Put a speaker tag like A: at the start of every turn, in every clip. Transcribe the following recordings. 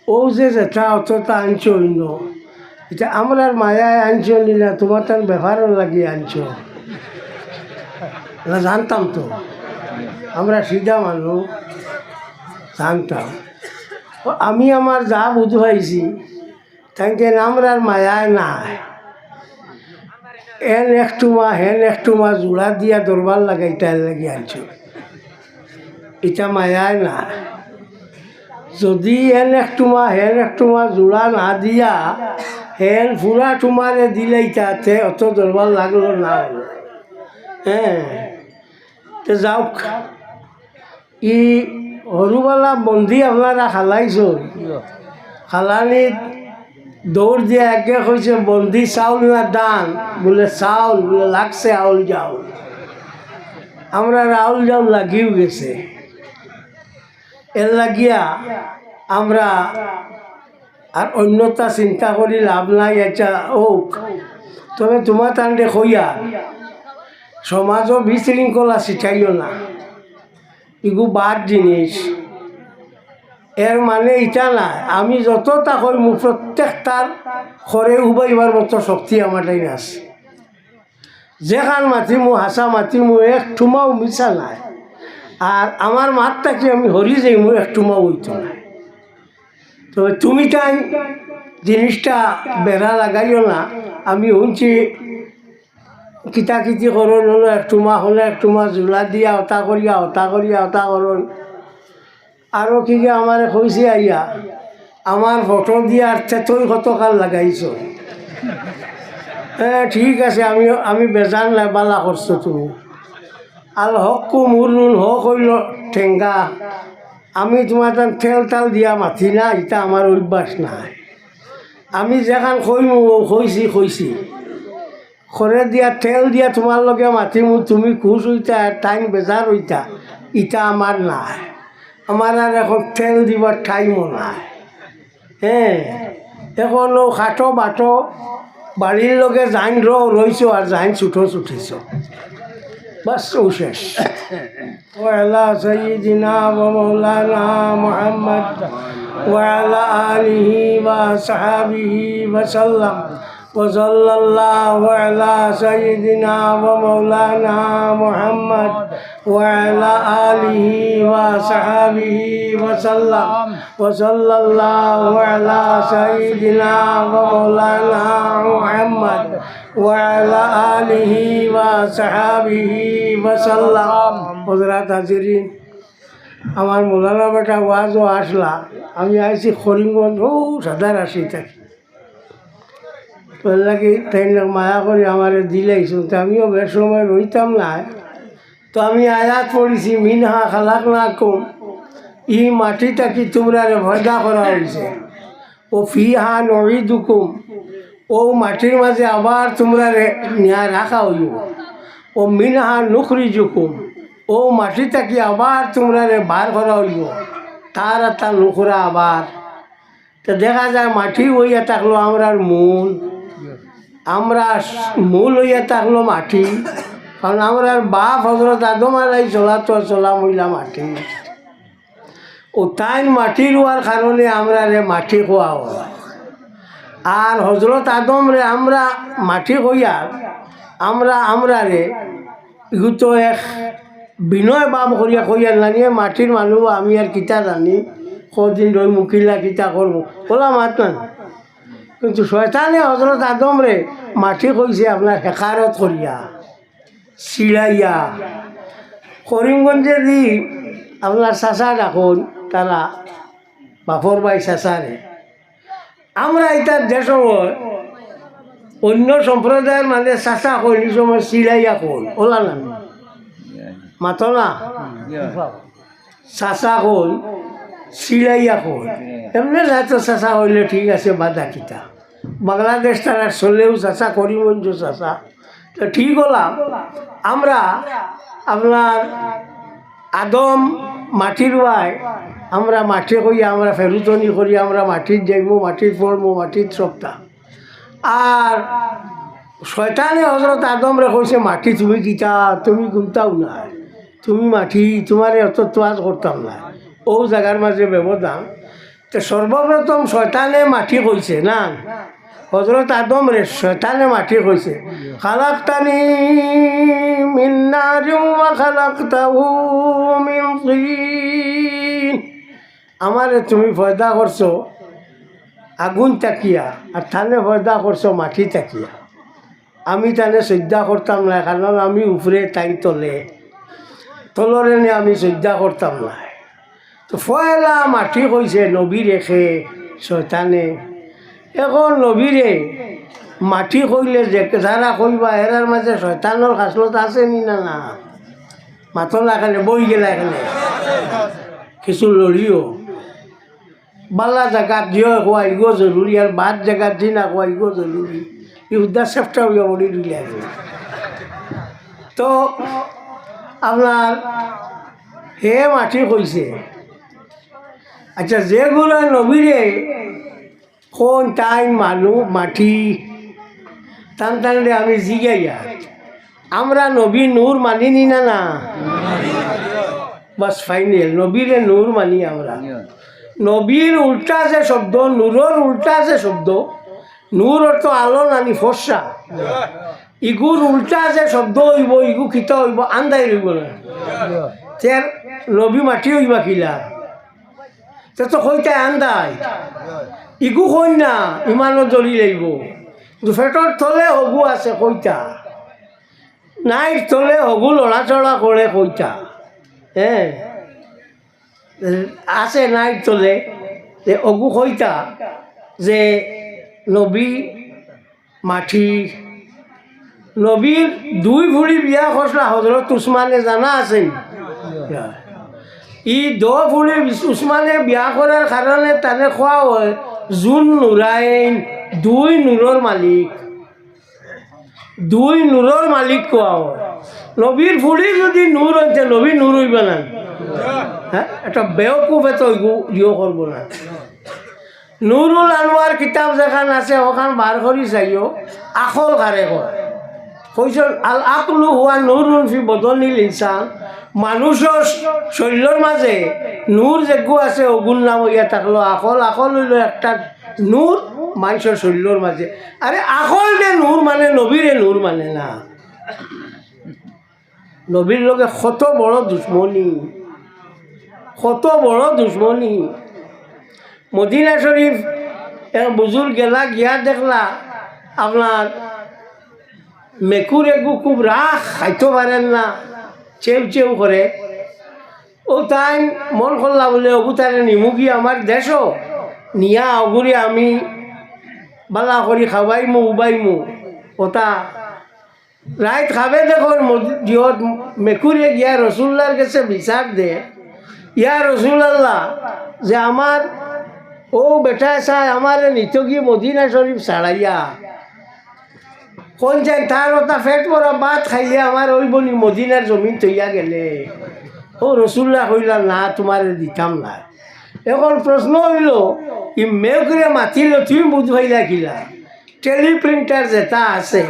A: ও যে যেটা অতটা আনছ অন্য এটা আমরার মায়ায় আনছ না তোমার তার ব্যবহারও লাগিয়ে আনছ না জানতাম তো আমরা সিধা মানুষ জানতাম আমি আমার যা বুঝাইছি তাকে আমরার মায়ায় নাই হেন একটু মা জোড়া দিয়া দরবার লাগাইটার লাগি আনছ এটা মায়ায় না যদি হেন একটু মা জোড়া না দিয়া হেন ফুরা টুমারে দিলেইটাতে অত দরবার লাগলো না হলো হ্যাঁ তো যাওক ই সৰুবেলা বন্ধি আপনারা খালাইছ খালানিত দৌড় দিয়ে একে কইছে বন্ধি চাউল না দান বলে চাউল বলে লাগছে আউল যাউল আমরা আউল যাউল লাগিও গেছে এর লাগিয়া আমরা আর অন্যতা চিন্তা করি লাভ নাই এটা ওক তবে তোমার তান্ডে কইয়া সমাজও বিশৃঙ্খলা শিখাইও না এগু বাদ জিনিস এর মানে এটা না আমি যতটা কইমু প্রত্যেকটার ঘরে উবাইবার মতো শক্তি আমার তাই আছে যেখান মাতিমু হাসা মাতিমু এক ঠুমাও মিশা নাই আর আমার মাতটাকে আমি হরি যাইমু এক ঠুমাও হইত না তবে তুমি তাই জিনিসটা বেড়া লাগাইও না আমি শুনছি কিতাকিতি করুন হলো একটু মা জোলা দিয়া হতা করুন আরও কি আমার কইছে আইয়া আমার ফটো দিয়া আর তেতই কতকাল লাগাইছ হ্যাঁ ঠিক আছে আমি বেজান নাই বালা করছো তুমি আর হকু মুরুন হক হইল ঠেঙ্গা আমি তোমার তার তেল তাল দিয়া মাথি না এটা আমার অভ্যাস নাই আমি যেখান কইছি খরে দিয়া তেল দিয়া তোমার লগে মাতিমু তুমি খুশ হইতা টাইম বেজার হইতা ইটা আমার নাই আমার আর এখন তেল দিবার টাইমও নাই হ্যাঁ এখনও খাটো বাটো বাড়ির লগে জাইন রইছ আর জাইন ছুটিছ বাস ও শেষ ওয়ালা সাইয়্যিদিনা ওয়া মাওলানা মুহাম্মদ ওয়ালা আলিহি ওয়া সাহাবিহি ওয়া সাল্লাম وصلى الله على سيدنا ومولانا محمد وعلى آله وصحبه وسلم وصلى الله على سيدنا ومولانا محمد وعلى آله وصحبه وسلم حضرات হাজিরিন আমার মৌলানা বেটা ওয়াজও আসলা আমি আইছি করিমগঞ্জ ও সাদার আসি থাকি লাগে তাই মায়া করে আমার দিলেইছো তো আমিও বেশ সময় রইতাম না তো আমি আয়াত পড়েছি মিনহা খালাক না কম ই মাটিটা কি তোমরা ভয়দা করা হয়েছে ও ফিহা নড়ি দুকুম ও মাটির মাঝে আবার তোমরা নিয়া রাখা হইব ও মিনহা নুখরি জুকুম ও মাটিটা কি আবার তোমরা বার করা হইব তার নুখরা আবার তো দেখা যায় মাটি হইয়া থাকলো আমরার আমরা মূল হইয়া থাকলো মাটি কারণ আমরা বাপ হজরত আদম আলাই চলা মহিলা মাটি ও তাই মাটি রোয়ার কারণে আমরা মাটি খোয়া হয় আর হজরত আদম আমরা মাটি হইয়া আমরা তো এক বিনয় বাপ করিয়া কইয়ার জানিয়ে মাটির মানুষ আমি আর কিতা জানি কদিন রই মুখিলা কিতা করবো ওলা মাত না কিন্তু শয়তানে হজরত আদম মাটি কইছে আপনার হেকারত করিয়া চিলাইয়া করিমগঞ্জে দি আপনার চাচা ডাকুন তারা বাপর ভাই চাচারে আমরা এটা দেশ অন্য সম্প্রদায়ের মানে চাচা কই সময় চিলাইয়া কোন ওলা না মাতো না চাচা কোন চিলাইয়া কোন এমনি যাতে চাচা হইলে ঠিক আছে বাধা কিতা বাংলাদেশ তারা চলেও চাচা করিমগঞ্জ চাচা তো ঠিক হলাম আমরা আপনার আদম মাটির ভাই আমরা মাটি করি আমরা ফেরুতনি করি আমরা মাটির যাইমু মাটির পড়মু মাটির সপ্তাহ আর শয়তানে হজরত আদম কইছে মাটি তুমি কিতা তুমি গুমতাও না তুমি মাটি তোমার অত তোয়াজ করতাম না ও জায়গার মাঝে ব্যবধান তো সর্বপ্রথম শয়তানে মাটি কইছে না, হযরত আদম রে শয়তানে মাটি কইছে, খালাকতানি মিন নারিন ওয়া খালাকতাহু মিন তিন, আমারে তুমি পয়দা করছো আগুন তাকিয়া আর থানে পয়দা করছো মাটি তাকিয়া। আমি তানে শ্রদ্ধা করতাম না, কারণ আমি উপরে তাই তলরে নিয়ে আমি শ্রদ্ধা করতাম না। তো পয়লা মাটি কইছে নবী রেখে শয়তানে। এখন নবীরে মাটি কইলে যে যারা কইবা এরার মাঝে শয়তানোর খাসলত আছে নি না? না, মাথো না, এখানে বই গেলা, এখানে কিছু লড়িও বালা জায়গাত দিও খোয়াইগো জরুরি, আর বাদ জায়গাত দি না খোয়াইগো জরুরি। এই উদ্ধার চেষ্টা হইয়া বলি দিলে। তো আপনার হে মাটি কইছে, আচ্ছা যেগুলো নবীরে কোন টাইম মানুষ মাটি টান টানলে আমি জিগাইয়া, আমরা নবী নূর মানি নি না? না, বাস ফাইনাল নবীরে নূর মানি আমরা। নবীর উল্টা যে শব্দ, নূরের উল্টা যে শব্দ, নূর অর্থ আলো নানি ফর্সা, ইগুর উল্টা যে শব্দ হইব, ইগু খিতা হইব আন্দাই রইব না। তের নবী মাটি হইবা কিলা, তে তো কইতাই আন্দাই, ইগু কই না ইমানো জ্বলি লাগব। ফেটর তলে হগু আছে কইতা, নাইর তলে হগু লড়াচড়া করে কইতা, হ্যাঁ আছে নাইর তলে যে অগু কইতা যে নবী মাটি। নবীর দুই ভুড়ি বিয়া করলা হজরত উসমানে, জানা আছে? ই ভুড়ি উসমানে বিয়া করার কারণে তানে খোয়া হয় জুন নুরাইন, দুই নূরের মালিক, দুই নূরের মালিক খোয়া হয়। নবীর ভুড়ি যদি নূর হইতে নবী নূর হইবে না? হ্যাঁ, একটা বেওকুফ এত ইয়ে করবো না। নুরুল আনোয়ার কিতাব যেখান আছে ওখান বার করি চাইও আকল কারে কইছেন, আল আকলু হুয়া নূরুন ফি বদনিল ইনসান, মানুষের শরীরের মাঝে নূর যেগু আছে ওগুন নাম হইয়া থাকলো আকল। আকল হইল একটা নূর মানুষের শরীরের মাঝে। আরে আকল যে নূর মানে নবীরে নূর মানে না। নবীর লগে কত বড় দুশ্মনী, কত বড় দুশ্মনী। মদিনা শরীফ এক বুজুর্গ গেলা, গিয়া দেখলা আপনার মেকুর এগু খুব রাখ, খাইতে পারেন না, চেউ চেউ করে। ও তাই মন করলা বলে অগু তারে নিমুগি আমার দেশও নিয়া অগুরি আমি বালা করি খাওয়াইমু উবাইমু। ওটা রাইত খাবে দেখুন জিহত মেকুরে গিয়া রসুল্লার কাছে বিচার দে, ইয়া রসুল্লাহ যে আমার ও বেটা চাই আমার নিত গিয়ে মদিনা শরীফ ছাড়াইয়া কোন চাই তার ওটা ফেট পরা ভাত খাইলে আমার ওই বনি মদিনার জমিন তৈয়া গেলে। ও রসুল্লাহ কইলা না তোমার দিতাম না। এখন প্রশ্ন হইল ই মেঘরে মাতিল তুমি বুঝবাইলা কিলা? টেলিপ্রিন্টার যেটা আছে,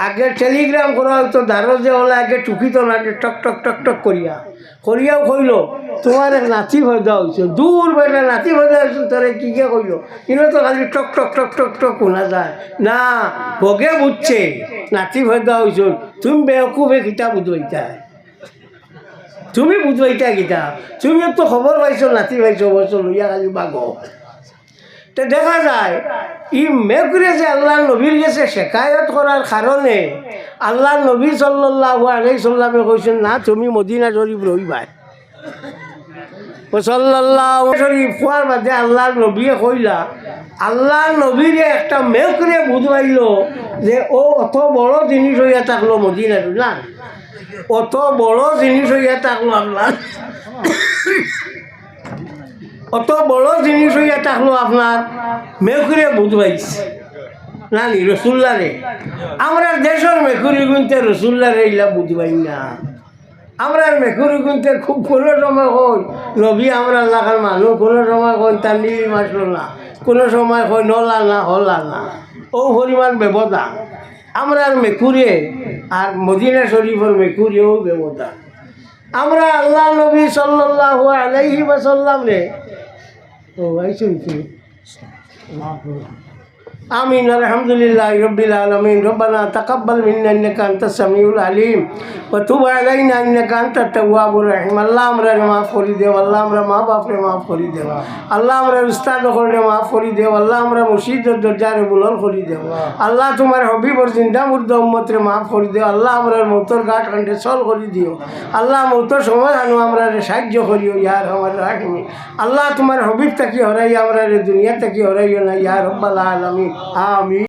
A: আগে টেলিগ্রাম করা হয়তো ধারো যে হলে আগে টুকিত না, টক টক টক টক করিয়াও কইল তোমার এক নাতি ভয়দা হয়েছে, দূর বেলা নাতি ভয়দা হয়েছে, তোরে কি কে কইল? কিন্তু তো খালি টক টক টক টক টক শোনা যায় না, ভোগে বুঝছে নাতি ভয়দা হয়েছ। তুমি বেকুবে কিতা বুঝবাইতা, তুমি বুঝবাইতা কিতা? তুমি তো খবর পাইছো নাতি পাইছো বলছো লইয়া খালি বাগো। তো দেখা যায় ই মেঘরে যে আল্লাহ নবীর গেছে শেখায়ত করার কারণে আল্লাহ নবী সাল্লাল্লাহু আলাইহি সাল্লামে কইছেন না তুমি মদিনা শরীফ রইবাই। সাল্লাল্লাহু শরীফ খোয়ার বাদে আল্লাহ নবীয়ে কইলা, আল্লাহ নবীরে একটা মেঘরে বুঝবাইল যে ও অত বড় জিনিস হইয়া থাকলো মদিনা, না অত বড় জিনিস হইয়া থাকলো আল্লাহ, অত বড় জিনিস হইয়া থাকলো আপনার মেঘরে বুঝবাইছে না নি রসুল্লারে। আমরা দেশের মেকুরি গুনতে রসুল্লারে ইলা বুঝবাই না। আমরা মেকুরি গুনতে খুব কোনো সময় হই নবী আমরা লাখার মানুষ, কোনো সময় হই তার নীলি মাসল না, কোনো সময় হই নলা না হলা না, ও পরিমাণ ব্যবধান। আমরা মেকুরে আর মদিনা শরীফের মেকুরিও ব্যবধান। আমরা আল্লাহ নবী সাল্লাল্লাহু আলাইহি ওয়াসাল্লাম রে ও আইসো آمين الحمد لله رب العالمين ربنا تقبل منا إنك أنت السميع العليم وتب علينا إنك أنت التواب الرحيم আল্লাহ আমরা মাফ করে দেও আল্লাহ আমরা মা বাপরে মাফ করে দেও আল্লাহ আমরা উস্তাদ করে মাফ করে দেও আল্লাহ আমরা মুর্শিদের দরজারে বুলন করে দেও আল্লাহ তোমার হবিবর জিন্দা মুর্দ উম্মতরে মাফ করে দেও আল্লাহ আমরা মৌতর ঘাট কান্ডে চল করে দিও আল্লাহ মৌতর সময় আনো আমরা সাহায্য করিও ইয়ার আমার রাখিনি আল্লাহ তোমার হবিব থাকি হরাই আমরা দুনিয়া থাকি হরাইও না ইয়া রব্বাল আলামিন আমিন